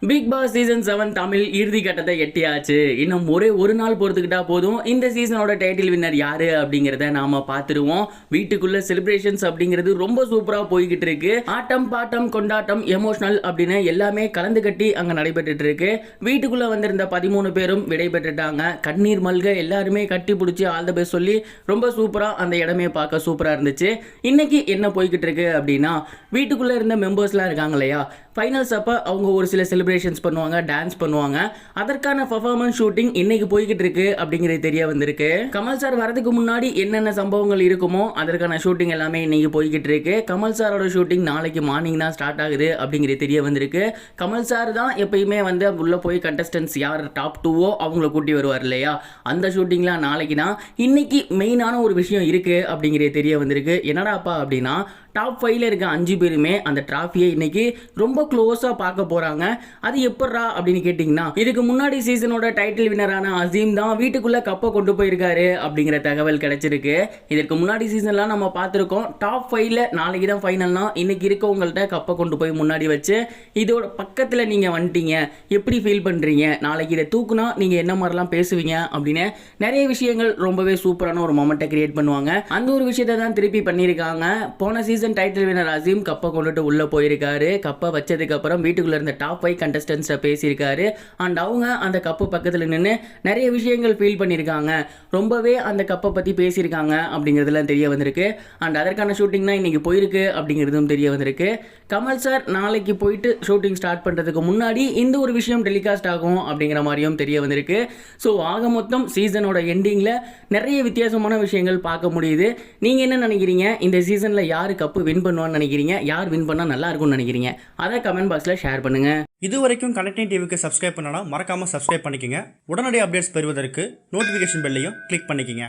Big Boss season 7 Tamil இறுதி கட்டத்தை எட்டியாச்சு. இன்னும் ஒரு நாள் பொறுத்துக்கிட்டா போதும் இந்த சீசனோட டைட்டில் வின்னர் யாரு அப்படிங்கிறத நாம பார்த்துருவோம். வீட்டுக்குள்ள செலிப்ரேஷன்ஸ் அப்படிங்கிறது ரொம்ப சூப்பரா போய்கிட்டு இருக்கு. ஆட்டம் பாட்டம் கொண்டாட்டம் எமோஷனல் அப்படின்னு எல்லாமே கலந்து கட்டி அங்க நடைபெற்று இருக்கு. வீட்டுக்குள்ள வந்திருந்த 13 பேரும் விடை பெற்றுட்டாங்க. கண்ணீர் மல்க எல்லாருமே கட்டி பிடிச்சி ஆல் த பெஸ்ட் சொல்லி ரொம்ப சூப்பரா அந்த இடமே பார்க்க சூப்பரா இருந்துச்சு. இன்னைக்கு என்ன போய்கிட்டு இருக்கு அப்படின்னா, வீட்டுக்குள்ள இருந்த மெம்பர்ஸ்லாம் இருக்காங்க இல்லையா, ஃபைனல்ஸ் அப்போ அவங்க ஒரு சில செலிப்ரேஷன்ஸ் பண்ணுவாங்க, டான்ஸ் பண்ணுவாங்க. அதற்கான பர்ஃபார்மன்ஸ் ஷூட்டிங் இன்னைக்கு போய்கிட்டு இருக்கு அப்படிங்கிறது தெரிய வந்திருக்கு. கமல் சார் வரதுக்கு முன்னாடி என்னென்ன சம்பவங்கள் இருக்குமோ அதற்கான ஷூட்டிங் எல்லாமே இன்னைக்கு போய்கிட்டு இருக்கு. கமல் சாரோட ஷூட்டிங் நாளைக்கு மார்னிங் தான் ஸ்டார்ட் ஆகுது அப்படிங்கிறது தெரிய வந்திருக்கு. கமல் சார் தான் எப்பயுமே வந்து உள்ள போய் கண்டஸ்டன்ஸ் யார் டாப் 2வோ அவங்கள கூட்டி வருவார் இல்லையா, அந்த ஷூட்டிங்லாம் நாளைக்கு தான். இன்னைக்கு மெயினான ஒரு விஷயம் இருக்கு அப்படிங்கிறது தெரிய வந்திருக்கு. என்னடாப்பா அப்படின்னா, டாப் 5ல இருக்க 5 பேருமே அந்த டிராஃபியை இன்னைக்கு ரொம்ப க்ளோஸா பார்க்க போறாங்க. அது எப்படா அப்படின்னு கேட்டிங்கன்னா, இதுக்கு முன்னாடி சீசனோட டைட்டில் வின்னரான அசீம் தான் வீட்டுக்குள்ள கப்பை கொண்டு போயிருக்காரு அப்படிங்கிற தகவல் கிடைச்சிருக்கு. இதற்கு முன்னாடி சீசன்லாம் நம்ம பார்த்துருக்கோம். டாப் 5ல நாளைக்கு தான் ஃபைனல்னா இன்னைக்கு இருக்கவங்கள்ட்ட கப்பை கொண்டு போய் முன்னாடி வச்சு, இதோட பக்கத்தில் நீங்கள் வந்துட்டீங்க, எப்படி ஃபீல் பண்ணுறீங்க, நாளைக்கு இதை தூக்குனா நீங்கள் என்ன மாதிரிலாம் பேசுவீங்க அப்படின்னு நிறைய விஷயங்கள் ரொம்பவே சூப்பரான ஒரு மொமெண்ட்டை கிரியேட் பண்ணுவாங்க. அந்த ஒரு விஷயத்தை தான் திருப்பி பண்ணியிருக்காங்க. போன சீசன் டைட்டில் வினர் அசீம் கப்பை கொண்டுட்டு உள்ள போயிருக்காரு. கப்பை வச்சதுக்கு அப்புறம் வீட்டுக்குள்ள இருந்த டாப் 5 கண்டஸ்டன்ஸ் பேசியிருக்காரு. அண்ட் அவங்க அந்த கப்பு பக்கத்தில் நின்று நிறைய விஷயங்கள் ஃபீல் பண்ணியிருக்காங்க. ரொம்பவே அந்த கப்பை பற்றி பேசியிருக்காங்க அப்படிங்கிறதுலாம் தெரிய வந்திருக்கு. அண்ட் அதற்கான ஷூட்டிங் தான் இன்னைக்கு போயிருக்கு அப்படிங்கிறதும் தெரிய வந்திருக்கு. கமல் சார் நாளைக்கு போயிட்டு ஷூட்டிங் ஸ்டார்ட் பண்ணுறதுக்கு முன்னாடி இந்த ஒரு விஷயம் டெலிகாஸ்ட் ஆகும் அப்படிங்கிற மாதிரியும் தெரிய வந்திருக்கு. ஸோ ஆக மொத்தம் சீசனோட எண்டிங்கில் நிறைய வித்தியாசமான விஷயங்கள் பார்க்க முடியுது. நீங்கள் என்ன நினைக்கிறீங்க? இந்த சீசனில் யார் கப்பு வின் பண்ணுவான்னு நினைக்கிறீங்க? யார் வின் பண்ணால் நல்லா இருக்கும்னு நினைக்கிறீங்க? அதை கமெண்ட் பாக்ஸில் ஷேர் பண்ணுங்க. இது வரைக்கும் கனெக்டிங் டிவிக்கு சப்ஸ்கிரைப் பண்ணனா மறக்காம சப்ஸ்கிரைப் பண்ணிக்கங்க. உடனடி அப்டேட்ஸ் பெறுவதற்கு நோட்டிஃபிகேஷன் பெல்லையும் கிளிக் பண்ணிக்கங்க.